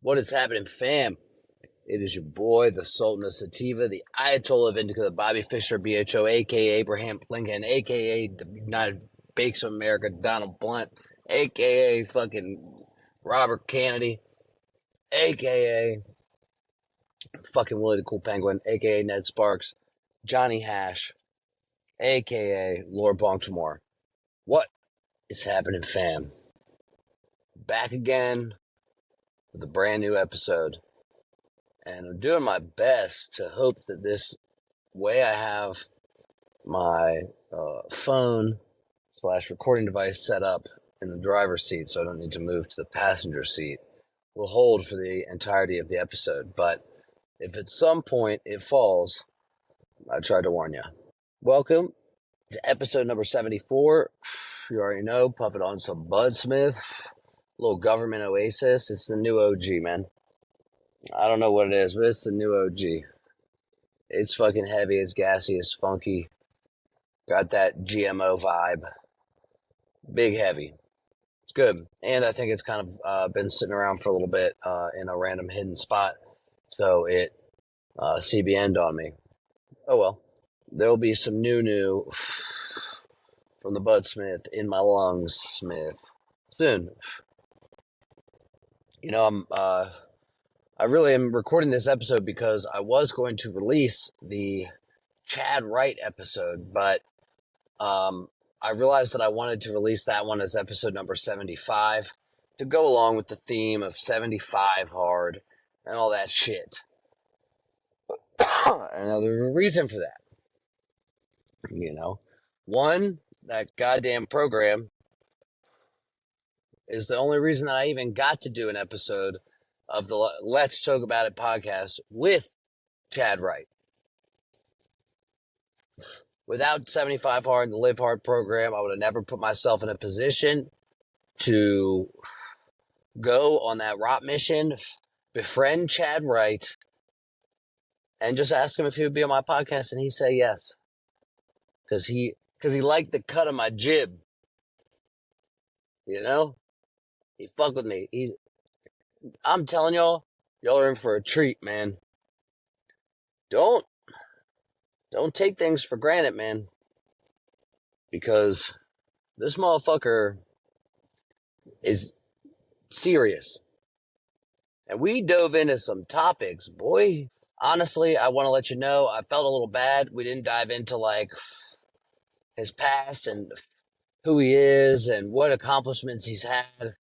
What is happening, fam? It is your boy, the Sultan of Sativa, the Ayatollah of Indica, the Bobby Fischer, BHO, a.k.a. Abraham Lincoln, a.k.a. the United Bakes of America, Donald Blunt, a.k.a. fucking Robert Kennedy, a.k.a. fucking Willie the Cool Penguin, a.k.a. Ned Sparks, Johnny Hash, a.k.a. Lord Bongtimore. What is happening, fam? Back again with a brand new episode. And I'm doing my best to hope that this way I have my phone / recording device set up in the driver's seat so I don't need to move to the passenger seat will hold for the entirety of the episode. But if at some point it falls, I tried to warn you. Welcome to episode number 74. You already know, puff it on some Bud Smith. Little government oasis. It's the new OG, man. I don't know what it is, but it's the new OG. It's fucking heavy, it's gassy, it's funky. Got that GMO vibe. Big heavy. It's good. And I think it's kind of been sitting around for a little bit in a random hidden spot. So it CBN'd on me. Oh well. There'll be some new from the Bud Smith in my lungs, Smith. Soon. You know, I really am recording this episode because I was going to release the Chadd Wright episode, but I realized that I wanted to release that one as episode number 75 to go along with the theme of 75 hard and all that shit. And there's a reason for that. You know, one, that goddamn program is the only reason that I even got to do an episode of the Let's Toke About It podcast with Chadd Wright. Without 75 Hard and the Live Hard program, I would have never put myself in a position to go on that rock mission, befriend Chadd Wright, and just ask him if he would be on my podcast, and he'd say yes. Because he liked the cut of my jib. You know? He fucked with me. I'm telling y'all are in for a treat, man. Don't take things for granted, man. Because this motherfucker is serious. And we dove into some topics, boy. Honestly, I want to let you know, I felt a little bad. We didn't dive into, like, his past and who he is and what accomplishments he's had.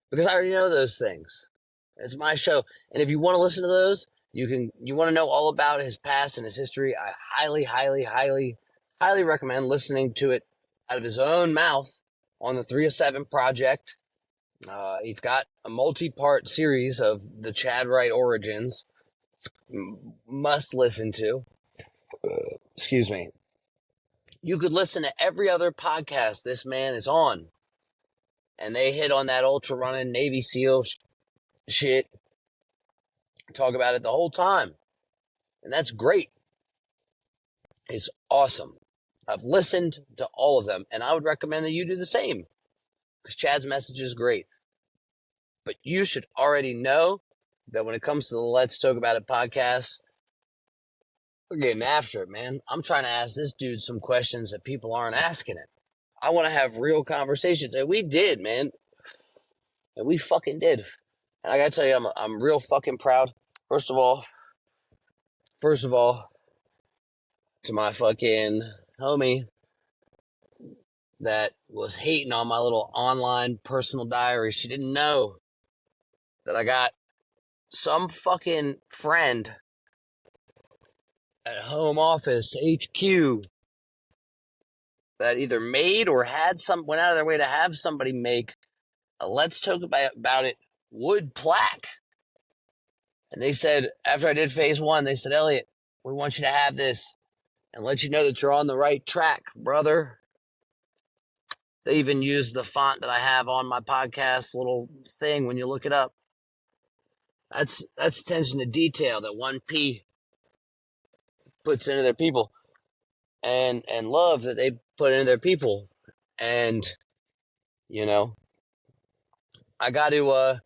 Because I already know those things. It's my show. And if you want to listen to those, you want to know all about his past and his history, I highly recommend listening to it out of his own mouth on the 307 Project. He's got a multi-part series of the Chadd Wright origins. Must listen to. Excuse me. You could listen to every other podcast this man is on. And they hit on that ultra running Navy SEAL shit. Talk about it the whole time. And that's great. It's awesome. I've listened to all of them, and I would recommend that you do the same. Because Chadd's message is great. But you should already know that when it comes to the Let's Talk About It podcast, we're getting after it, man. I'm trying to ask this dude some questions that people aren't asking him. I want to have real conversations. And we did, man. And we fucking did. And I gotta tell you, I'm real fucking proud. First of all, to my fucking homie that was hating on my little online personal diary. She didn't know that I got some fucking friend at home office HQ that either made or went out of their way to have somebody make a Let's Talk About It wood plaque. And they said, after I did phase 1, they said, Elliot, we want you to have this and let you know that you're on the right track, brother. They even used the font that I have on my podcast little thing when you look it up. That's attention to detail that 1P puts into their people. And love that they put into their people. And, you know, I got to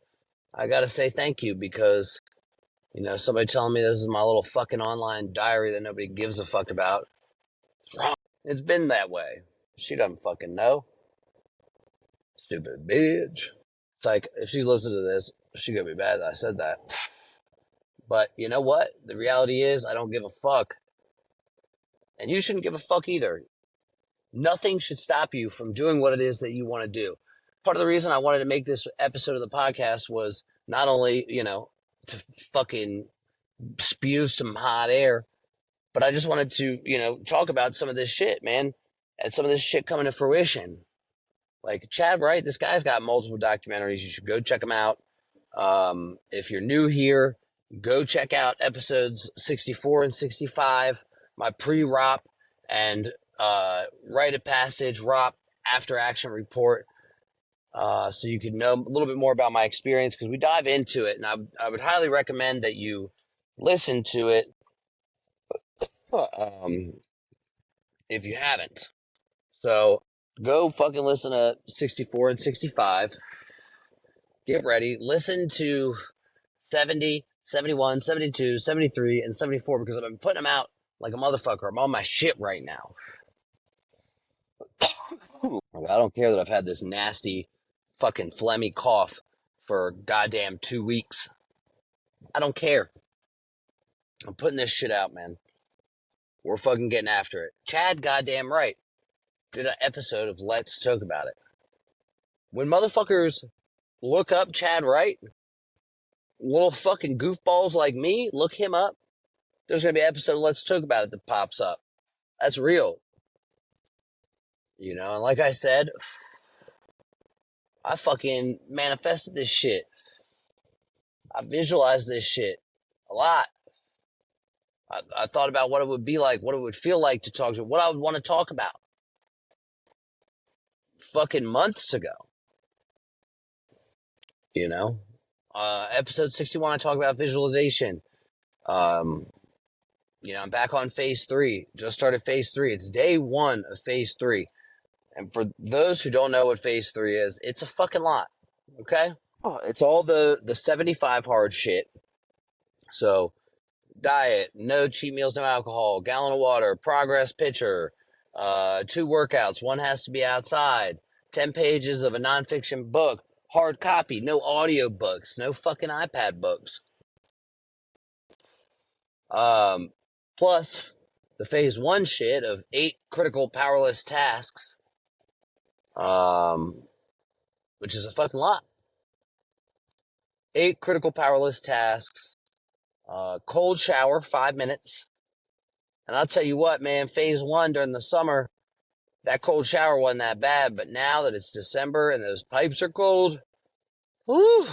I gotta say thank you because, somebody telling me this is my little fucking online diary that nobody gives a fuck about. It's wrong. It's been that way. She doesn't fucking know. Stupid bitch. It's like, if she listens to this, she gonna be mad that I said that. But you know what? The reality is, I don't give a fuck. And you shouldn't give a fuck either. Nothing should stop you from doing what it is that you want to do. Part of the reason I wanted to make this episode of the podcast was not only, to fucking spew some hot air, but I just wanted to, talk about some of this shit, man, and some of this shit coming to fruition. Like Chadd Wright, this guy's got multiple documentaries. You should go check them out. If you're new here, go check out episodes 64 and 65, my pre-ROP and rite of passage ROP after action report, so you can know a little bit more about my experience, because we dive into it, and I would highly recommend that you listen to it if you haven't. So go fucking listen to 64 and 65. Get ready. Listen to 70, 71, 72, 73, and 74, because I've been putting them out like a motherfucker. I'm on my shit right now. I don't care that I've had this nasty fucking phlegmy cough for goddamn 2 weeks. I don't care. I'm putting this shit out, man. We're fucking getting after it. Chadd goddamn Wright did an episode of Let's Toke About It. When motherfuckers look up Chadd Wright, little fucking goofballs like me, look him up, there's going to be an episode of Let's Toke About It that pops up. That's real. And like I said, I fucking manifested this shit. I visualized this shit a lot. I thought about what it would be like, what it would feel like to talk to, what I would want to talk about fucking months ago. Episode 61, I talk about visualization. I'm back on phase 3. Just started phase 3. It's day 1 of phase 3. And for those who don't know what phase 3 is, it's a fucking lot. Okay? It's all the 75 hard shit. So, diet, no cheat meals, no alcohol, gallon of water, progress picture, 2 workouts, 1 has to be outside, 10 pages of a nonfiction book, hard copy, no audio books, no fucking iPad books. Plus the phase 1 shit of 8 critical powerless tasks, which is a fucking lot. 8 critical powerless tasks, cold shower, 5 minutes. And I'll tell you what, man, phase 1 during the summer, that cold shower wasn't that bad, but now that it's December and those pipes are cold, whew,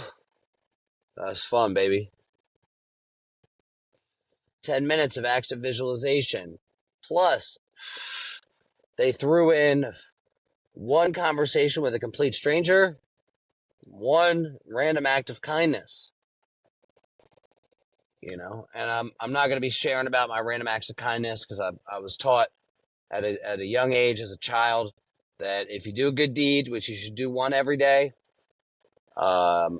that's fun, baby. 10 minutes of active visualization. Plus, they threw in 1 conversation with a complete stranger, 1 random act of kindness. And I'm not going to be sharing about my random acts of kindness, because I was taught at a young age as a child that if you do a good deed, which you should do 1 every day, the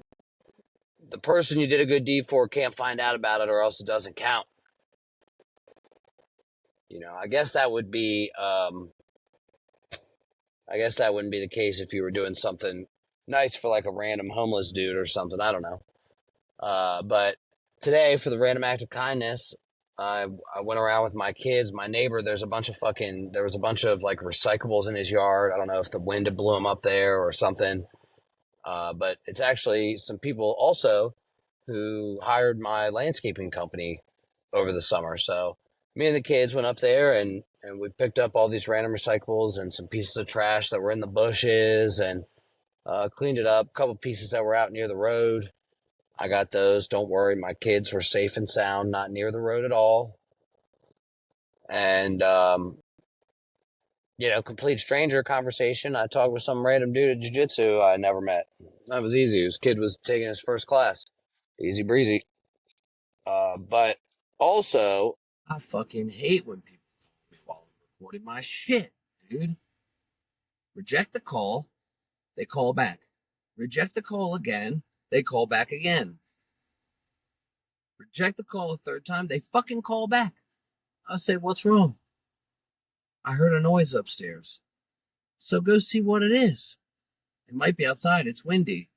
person you did a good deed for can't find out about it, or else it doesn't count. I guess that would be, I guess that wouldn't be the case if you were doing something nice for like a random homeless dude or something. I don't know. But today, for the random act of kindness, I went around with my kids. My neighbor, there was a bunch of like recyclables in his yard. I don't know if the wind had blew them up there or something. But it's actually some people also who hired my landscaping company over the summer. So me and the kids went up there and we picked up all these random recyclables and some pieces of trash that were in the bushes, and cleaned it up. A couple pieces that were out near the road, I got those. Don't worry, my kids were safe and sound, not near the road at all. And, complete stranger conversation. I talked with some random dude at jiu-jitsu I never met. That was easy. His kid was taking his first class. Easy breezy. But also, I fucking hate when people call me while I'm recording my shit, dude. Reject the call, they call back. Reject the call again, They call back again. Reject the call a third time. They fucking call back. I say, what's wrong? I heard a noise upstairs. So go see what it is. It might be outside. It's windy.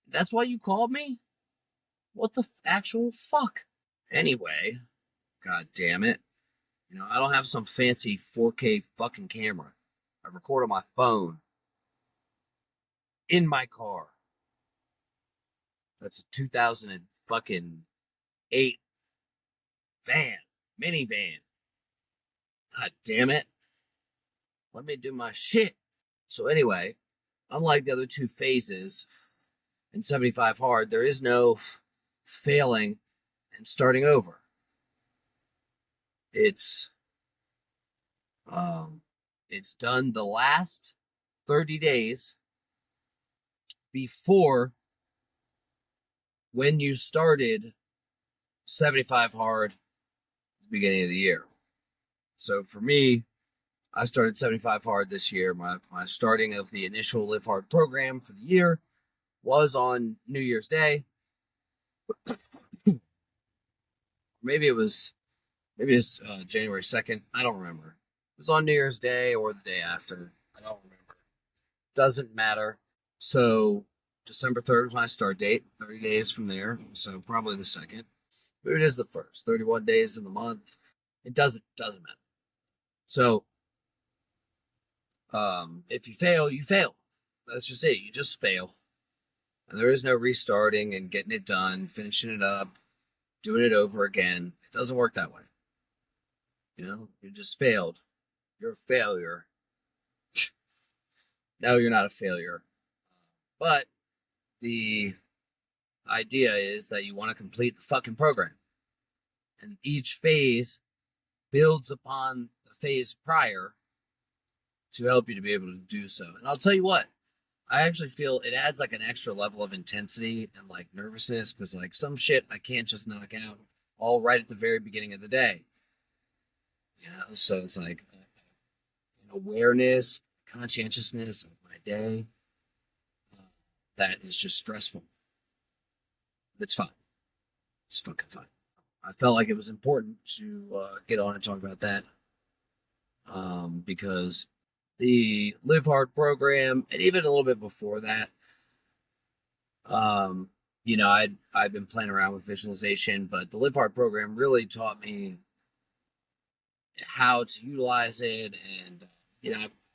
That's why you called me? What the actual fuck? Anyway, god damn it. I don't have some fancy 4K fucking camera. I record on my phone in my car. That's a 2008 van, minivan. God damn it. Let me do my shit. So anyway, unlike the other two phases in 75 hard, there is no failing and starting over. It's done the last 30 days before when you started 75 hard at the beginning of the year. So for me, I started 75 hard this year. My starting of the initial Live Hard program for the year was on New Year's Day. Maybe it's January 2nd. I don't remember. It was on New Year's Day or the day after. I don't remember. Doesn't matter. So December 3rd was my start date. 30 days from there. So probably the 2nd. Maybe it is the 1st. 31 days in the month. It doesn't matter. So if you fail, you fail. That's just it. You just fail. And there is no restarting and getting it done, finishing it up, doing it over again. It doesn't work that way. You just failed. You're a failure. No, you're not a failure. But the idea is that you want to complete the fucking program. And each phase builds upon the phase prior to help you to be able to do so. And I'll tell you what, I actually feel it adds like an extra level of intensity and like nervousness because like some shit I can't just knock out all right at the very beginning of the day. So it's like an awareness, conscientiousness of my day that is just stressful. But it's fine. It's fucking fine. I felt like it was important to get on and talk about that because the Live Hard program, and even a little bit before that, I'd been playing around with visualization, but the Live Hard program really taught me how to utilize it. And,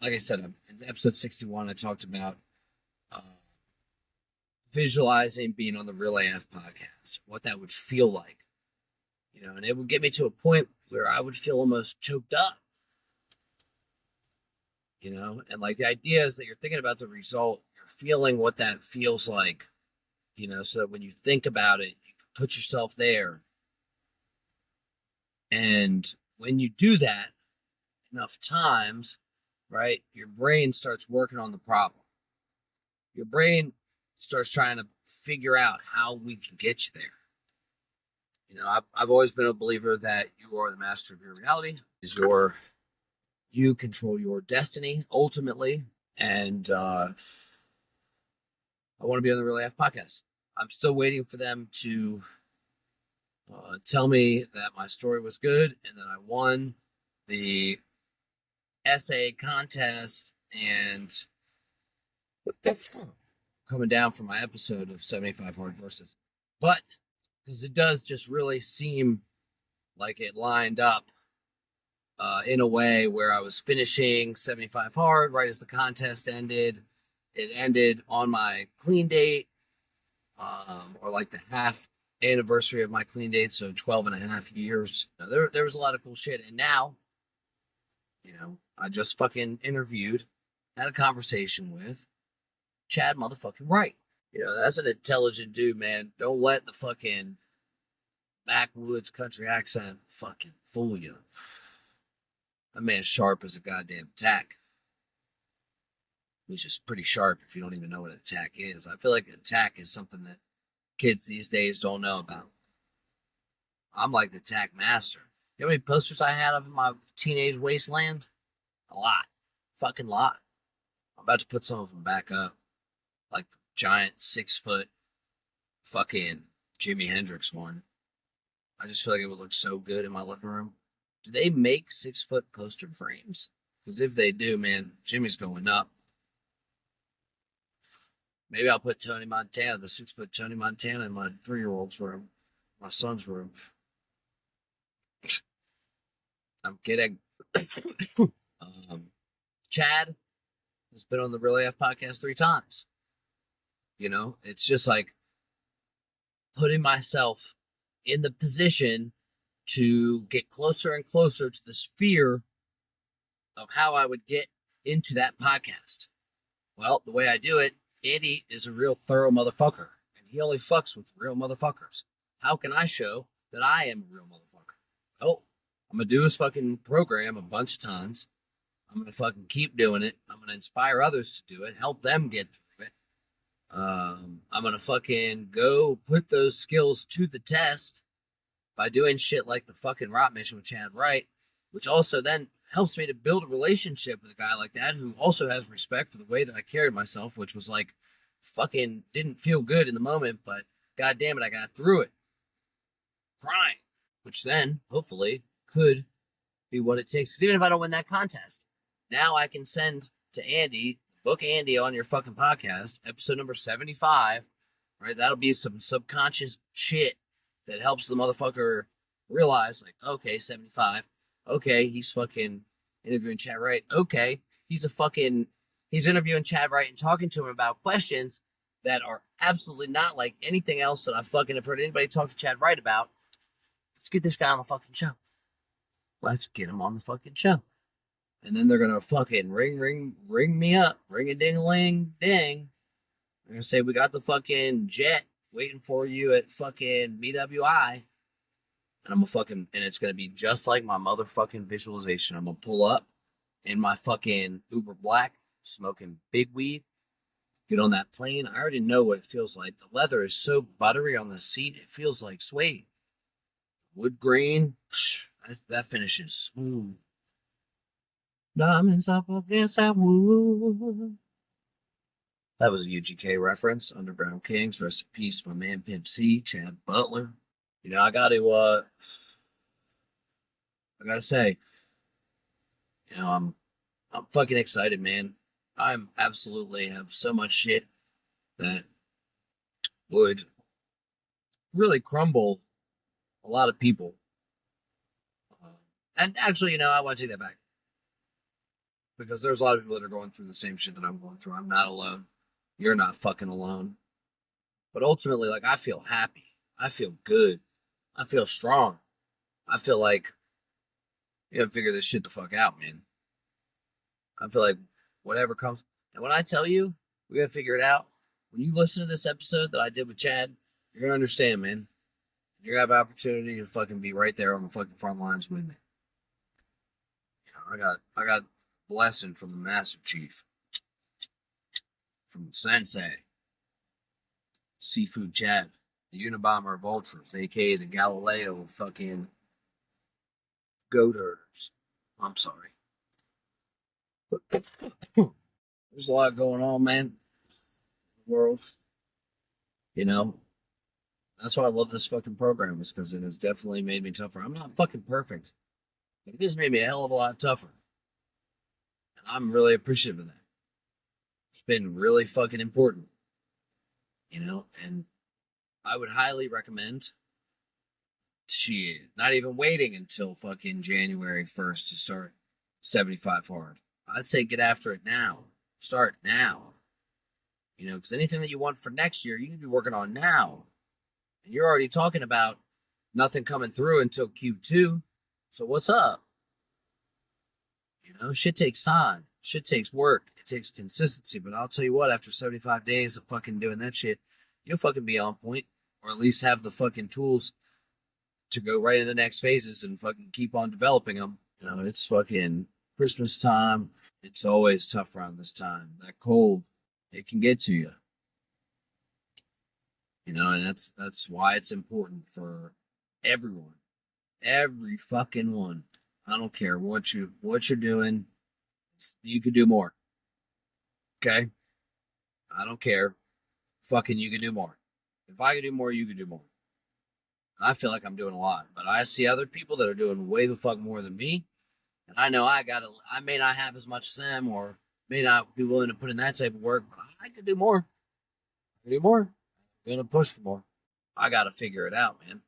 like I said, in episode 61, I talked about visualizing being on the Real AF podcast, what that would feel like, and it would get me to a point where I would feel almost choked up, and like the idea is that you're thinking about the result, you're feeling what that feels like, so that when you think about it, you can put yourself there. And when you do that enough times, right, your brain starts working on the problem. Your brain starts trying to figure out how we can get you there. I've always been a believer that you are the master of your reality. You control your destiny ultimately. And I want to be on the Real AF podcast. I'm still waiting for them to tell me that my story was good and that I won the essay contest and coming down from my episode of 75 Hard Versus. But because it does just really seem like it lined up in a way where I was finishing 75 hard right as the contest ended. It ended on my clean date, or like the half anniversary of my clean date, so 12 and a half years. There was a lot of cool shit. And now, I just fucking interviewed, had a conversation with Chadd motherfucking Wright. That's an intelligent dude, man. Don't let the fucking backwoods country accent fucking fool you. That man's sharp as a goddamn tack. Which is pretty sharp if you don't even know what an attack is. I feel like an attack is something that kids these days don't know about. I'm like the attack master. You know how many posters I had of my teenage wasteland? A lot. Fucking lot. I'm about to put some of them back up. Like giant 6-foot fucking Jimi Hendrix one. I just feel like it would look so good in my living room. Do they make 6-foot poster frames? Because if they do, man, Jimmy's going up. Maybe I'll put Tony Montana, the 6-foot Tony Montana, in my 3-year-old's room, my son's room. I'm kidding. Chadd has been on the Really F podcast 3 times. You know, it's just like putting myself in the position to get closer and closer to the sphere of how I would get into that podcast. Well, the way I do it, Andy is a real thorough motherfucker, and he only fucks with real motherfuckers. How can I show that I am a real motherfucker? Well, I'm going to do his fucking program a bunch of times. I'm going to fucking keep doing it. I'm going to inspire others to do it, help them get through it. I'm going to fucking go put those skills to the test by doing shit like the fucking Rot Mission with Chadd Wright, which also then helps me to build a relationship with a guy like that who also has respect for the way that I carried myself, which was like fucking didn't feel good in the moment, but god damn it, I got through it. Crying. Which then, hopefully, could be what it takes. Because even if I don't win that contest, now I can send to Andy, book Andy on your fucking podcast, episode number 75, right? That'll be some subconscious shit that helps the motherfucker realize, like, okay, 75. Okay, he's fucking interviewing Chadd Wright. Okay, he's interviewing Chadd Wright and talking to him about questions that are absolutely not like anything else that I fucking have heard anybody talk to Chadd Wright about. Let's get this guy on the fucking show. Let's get him on the fucking show. And then they're gonna fucking ring me up. Ring-a-ding-a-ling-ding. They're gonna say, we got the fucking jet waiting for you at fucking BWI. And I'm gonna fucking, and it's gonna be just like my motherfucking visualization. I'm gonna pull up in my fucking Uber Black, smoking big weed, get on that plane. I already know what it feels like. The leather is so buttery on the seat, it feels like suede. Wood grain, that finishes smooth. Diamonds up against that wood. That was a UGK reference. Underground Kings, rest in peace, my man Pimp C, Chad Butler. You know, I gotta say, you know, I'm fucking excited, man. I'm absolutely have so much shit that would really crumble a lot of people. And actually, you know, I want to take that back. Because there's a lot of people that are going through the same shit that I'm going through. I'm not alone. You're not fucking alone. But ultimately, like, I feel happy. I feel good. I feel strong. I feel like you gotta figure this shit the fuck out, man. I feel like whatever comes. And when I tell you we gotta figure it out, when you listen to this episode that I did with Chadd, you're gonna understand, man. You're gonna have an opportunity to fucking be right there on the fucking front lines with me. You know, I got blessing from the Master Chief, from Sensei, Seafood Chadd, the Unabomber of Ultras, aka the Galileo of fucking goat herders. I'm sorry. There's a lot going on, man, in the world. You know, that's why I love this fucking program, is because it has definitely made me tougher. I'm not fucking perfect, but it has made me a hell of a lot tougher. And I'm really appreciative of that. It's been really fucking important, you know, and I would highly recommend not even waiting until fucking January 1st to start 75 hard. I'd say get after it now. Start now. You know, because anything that you want for next year, you need to be working on now. And you're already talking about nothing coming through until Q2. So what's up? You know, shit takes time. Shit takes work. It takes consistency. But I'll tell you what, after 75 days of fucking doing that shit, you'll fucking be on point. Or at least have the fucking tools to go right in the next phases and fucking keep on developing them. You know, it's fucking Christmas time. It's always tough around this time. That cold, it can get to you. You know, and that's why it's important for everyone. Every fucking one. I don't care what you're doing. You could do more. Okay? I don't care. fucking you can do more. If I can do more, you can do more. And I feel like I'm doing a lot, but I see other people that are doing way the fuck more than me. And I know I may not have as much as them or may not be willing to put in that type of work, but I could do more. I can do more. I'm going to push for more. I got to figure it out, man.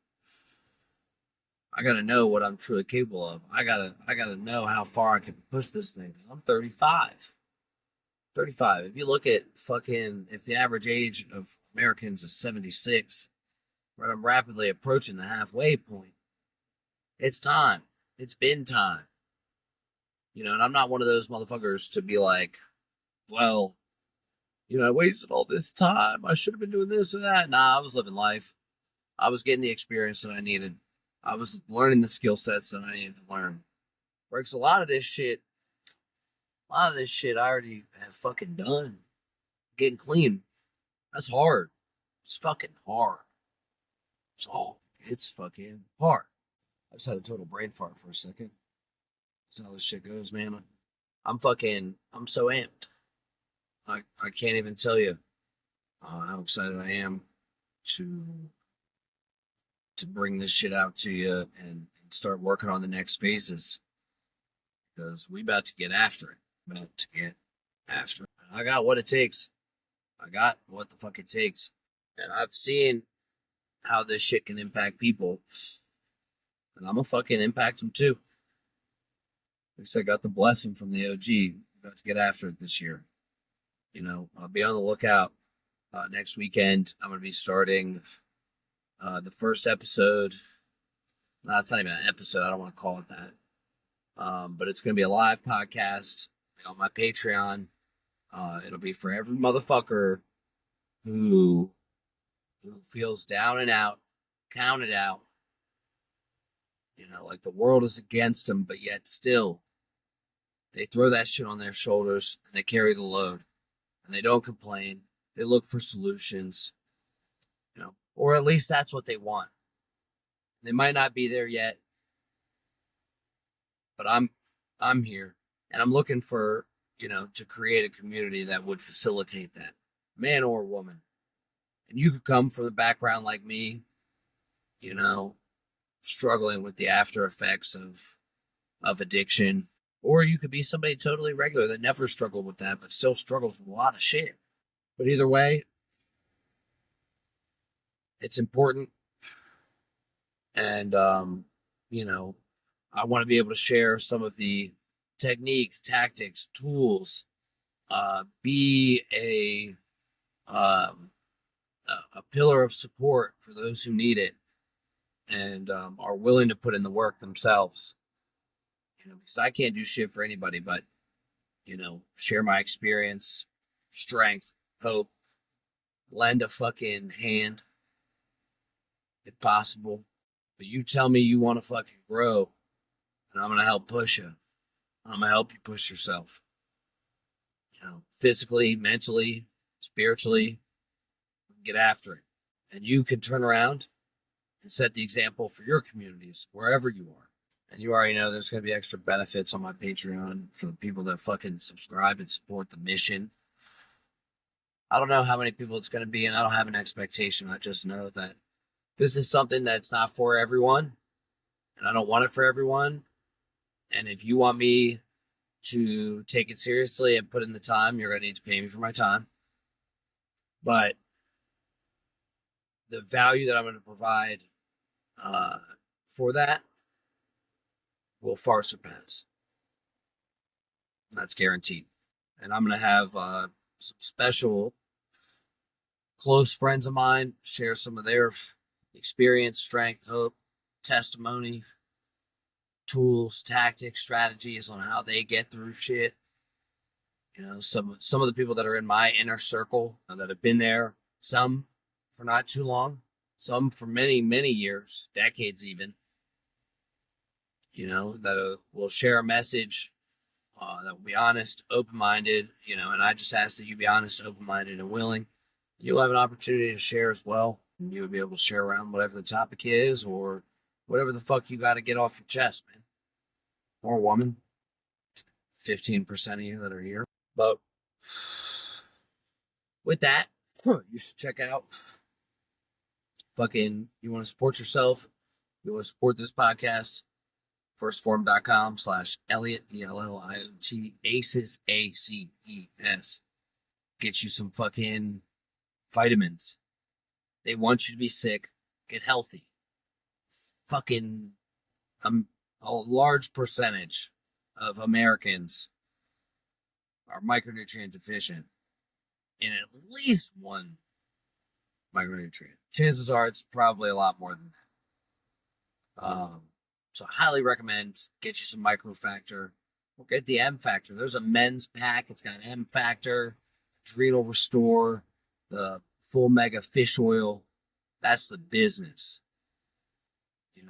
I got to know what I'm truly capable of. I gotta know how far I can push this thing. I'm 35. 35. If you look at if the average age of Americans is 76, right, I'm rapidly approaching the halfway point. It's time. It's been time. And I'm not one of those motherfuckers to be like, well, I wasted all this time. I should have been doing this or that. Nah, I was living life. I was getting the experience that I needed. I was learning the skill sets that I needed to learn. Because a lot of this shit I already have fucking done. Getting clean. That's hard. It's fucking hard. It's fucking hard. I just had a total brain fart for a second. That's how this shit goes, man. I'm so amped. I can't even tell you how excited I am to bring this shit out to you and start working on the next phases. Because we about to get after it. I got what it takes. I got what the fuck it takes. And I've seen how this shit can impact people. And I'm gonna fucking impact them too. At least I got the blessing from the OG. About to get after it this year. I'll be on the lookout. Next weekend, I'm gonna be starting the first episode. No, it's not even an episode. I don't want to call it that. But it's gonna be a live podcast on my Patreon. It'll be for every motherfucker who feels down and out, counted out. Like the world is against them, but yet still they throw that shit on their shoulders and they carry the load and they don't complain. They look for solutions, or at least that's what they want. They might not be there yet, but I'm here and I'm looking for, to create a community that would facilitate that, man or woman. And you could come from a background like me, struggling with the after effects of addiction, or you could be somebody totally regular that never struggled with that, but still struggles with a lot of shit. But either way, it's important. And, I want to be able to share some of the techniques, tactics, tools, be a pillar of support for those who need it and are willing to put in the work themselves. Because I can't do shit for anybody, but share my experience, strength, hope, lend a fucking hand if possible. But you tell me you want to fucking grow, and I'm gonna help push you. I'm gonna help you push yourself. Physically, mentally, spiritually, get after it. And you can turn around and set the example for your communities, wherever you are. And you already know there's going to be extra benefits on my Patreon for the people that fucking subscribe and support the mission. I don't know how many people it's going to be, and I don't have an expectation. I just know that this is something that's not for everyone, and I don't want it for everyone. And if you want me to take it seriously and put in the time, you're going to need to pay me for my time. But the value that I'm going to provide for that will far surpass. That's guaranteed. And I'm going to have some special close friends of mine share some of their experience, strength, hope, testimony, tools, tactics, strategies on how they get through shit. Some of the people that are in my inner circle that have been there, some for not too long, some for many, many years, decades even, that will share a message that will be honest, open-minded, and I just ask that you be honest, open-minded, and willing. You'll have an opportunity to share as well. You'll be able to share around whatever the topic is or whatever the fuck you got to get off your chest, man. Or woman. 15% of you that are here. But with that, you should check out. You want to support yourself, you want to support this podcast, firstform.com/Elliot, ELLIOT, ACES, ACES. Get you some fucking vitamins. They want you to be sick, get healthy. Fucking, a large percentage of Americans are micronutrient deficient in at least one micronutrient. Chances are it's probably a lot more than that. So I highly recommend get you some microfactor or get the M factor. There's a men's pack. It's got M factor, adrenal restore, the full mega fish oil. That's the business.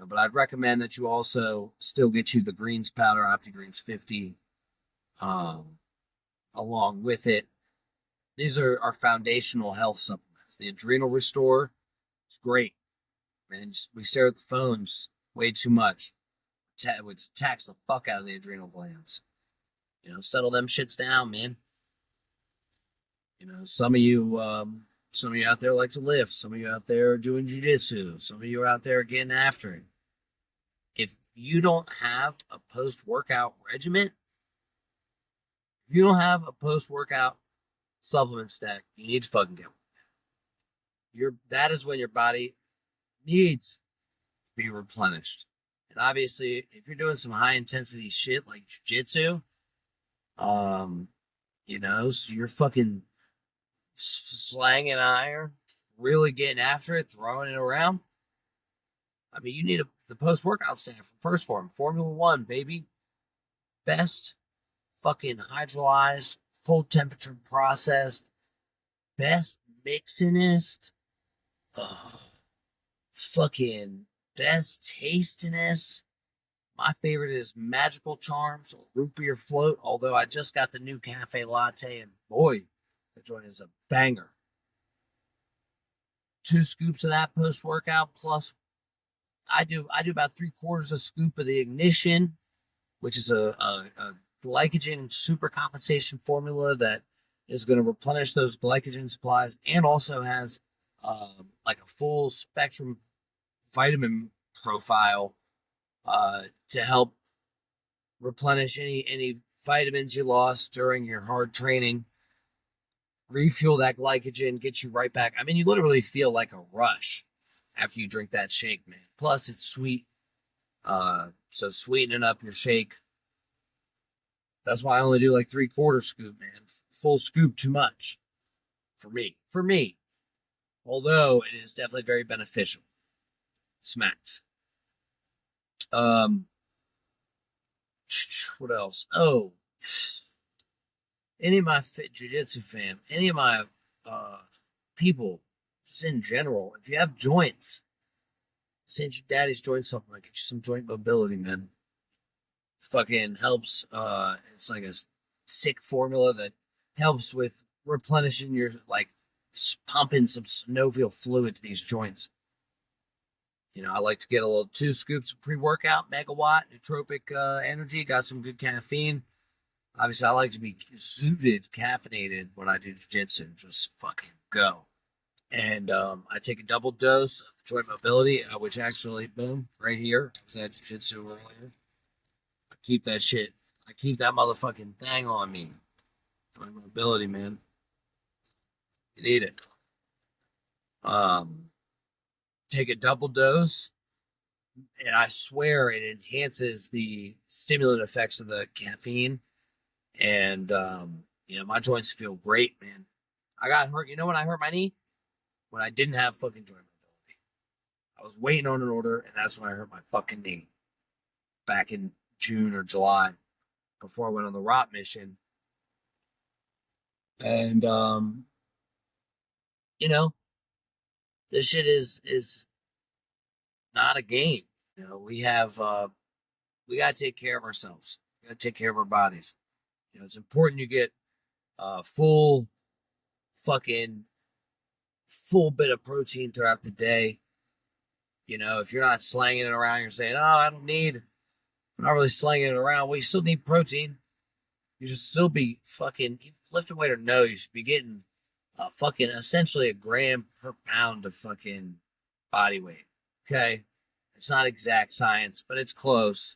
But I'd recommend that you also still get you the greens powder, OptiGreens 50, along with it. These are our foundational health supplements. The adrenal restore is great, man. We stare at the phones way too much, which attacks the fuck out of the adrenal glands. Settle them shits down, man. Some of you out there like to lift. Some of you out there are doing jiu-jitsu. Some of you are out there getting after it. If you don't have a post-workout regimen, if you don't have a post-workout supplement stack, you need to fucking get one. That is when your body needs to be replenished. And obviously, if you're doing some high-intensity shit like jiu-jitsu, so you're fucking slanging iron, really getting after it, throwing it around. I mean, you need the post-workout stack from First Form. Formula 1, baby. Best fucking hydrolyzed, cold temperature processed, best mixinest, fucking best tastiness. My favorite is Magical Charms or Root Beer Float, although I just got the new cafe latte, and boy, the joint is a banger. 2 scoops of that post-workout, plus I do about 3/4 a scoop of the Ignition, which is a glycogen super compensation formula that is going to replenish those glycogen supplies, and also has like a full spectrum vitamin profile to help replenish any vitamins you lost during your hard training, refuel that glycogen, get you right back. I mean, you literally feel like a rush after you drink that shake, man. Plus, it's sweet. So sweetening up your shake. That's why I only do like 3/4 scoop, man. Full scoop, too much for me. Although it is definitely very beneficial. Smacks. What else? Oh, any of my fit jiu-jitsu fam, any of my people, just in general, if you have joints, send your daddy's joint supplement. Get you some joint mobility, man. Fucking helps. It's like a sick formula that helps with replenishing your, like, pumping some synovial fluid to these joints. I like to get a little 2 scoops of pre-workout, megawatt, nootropic energy. Got some good caffeine. Obviously, I like to be zooted, caffeinated when I do jiu-jitsu. Just fucking go. And I take a double dose of joint mobility, which actually, boom, right here. I was at jiu-jitsu earlier. I keep that motherfucking thing on me. Joint mobility, man. You need it. Take a double dose, and I swear it enhances the stimulant effects of the caffeine. And, my joints feel great, man. I got hurt. When I hurt my knee? When I didn't have fucking joint mobility. I was waiting on an order, and that's when I hurt my fucking knee. Back in June or July, before I went on the ROT mission. And, this shit is not a game. We gotta take care of ourselves. We gotta take care of our bodies. It's important you get full bit of protein throughout the day. If you're not slanging it around, you're saying, I'm not really slanging it around. Well, you still need protein. You should still be fucking lifting weight or no, you should be getting fucking essentially a gram per pound of fucking body weight. Okay, it's not exact science, but it's close.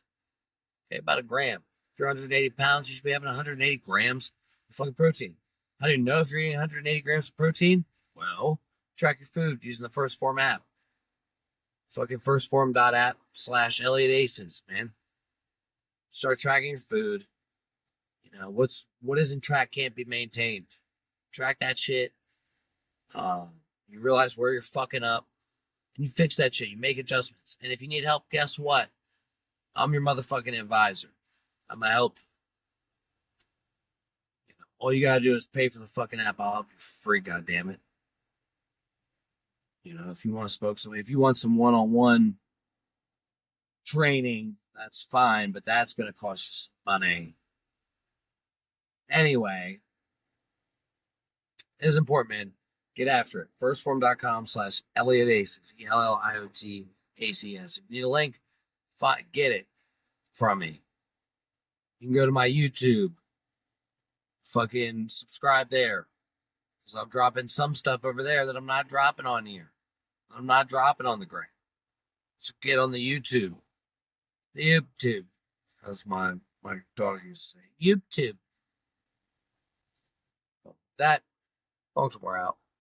Okay, about a gram. If you're 180 pounds, you should be having 180 grams of fucking protein. How do you know if you're eating 180 grams of protein? Well, track your food using the First Form app. Fucking firstform.app/Elliot Aces, man. Start tracking your food. You know, what isn't tracked can't be maintained. Track that shit. You realize where you're fucking up, and you fix that shit. You make adjustments. And if you need help, guess what? I'm your motherfucking advisor. I'm gonna help you. All you gotta do is pay for the fucking app. I'll help you for free, goddammit. You know, if you want to spoke somebody, if you want some one-on-one training, that's fine, but that's gonna cost you some money. Anyway, it is important, man. Get after it. Firstform.com/Elliot Aces. ELLIOTACS. If you need a link, get it from me. You can go to my YouTube. Fucking subscribe there. Because I'm dropping some stuff over there that I'm not dropping on here. I'm not dropping on the gram. So get on the YouTube. The YouTube. That's my daughter used to say. YouTube. That, Bongtimore out.